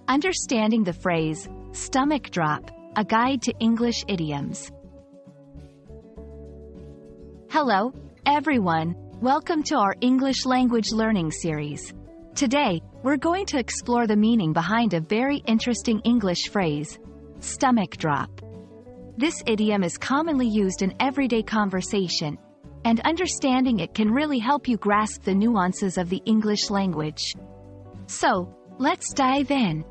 Understanding the phrase, stomach drop, a guide to English idioms. Hello, everyone. Welcome to our English language learning series. Today, we're going to explore the meaning behind a very interesting English phrase, stomach drop. This idiom is commonly used in everyday conversation, and understanding it can really help you grasp the nuances of the English language. So, let's dive in.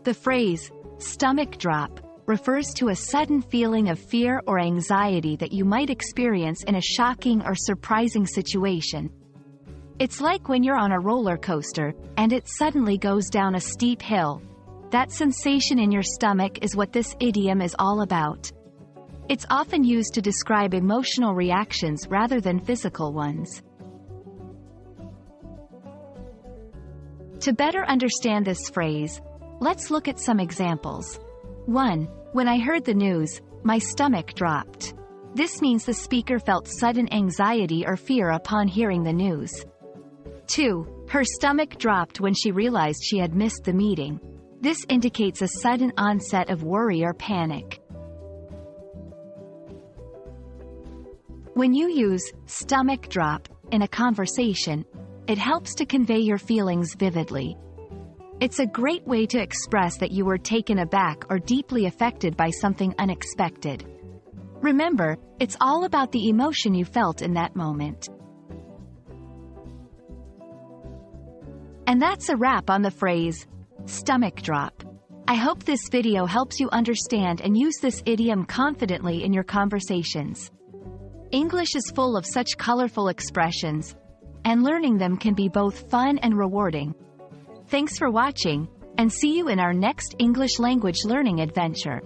The phrase, stomach drop, refers to a sudden feeling of fear or anxiety that you might experience in a shocking or surprising situation. It's like when you're on a roller coaster, and it suddenly goes down a steep hill. That sensation in your stomach is what this idiom is all about. It's often used to describe emotional reactions rather than physical ones. To better understand this phrase, let's look at some examples. 1. When I heard the news, my stomach dropped. This means the speaker felt sudden anxiety or fear upon hearing the news. 2. Her stomach dropped when she realized she had missed the meeting. This indicates a sudden onset of worry or panic. When you use stomach drop in a conversation, it helps to convey your feelings vividly. It's a great way to express that you were taken aback or deeply affected by something unexpected. Remember, it's all about the emotion you felt in that moment. And that's a wrap on the phrase, stomach drop. I hope this video helps you understand and use this idiom confidently in your conversations. English is full of such colorful expressions, and learning them can be both fun and rewarding. Thanks for watching, and see you in our next English language learning adventure.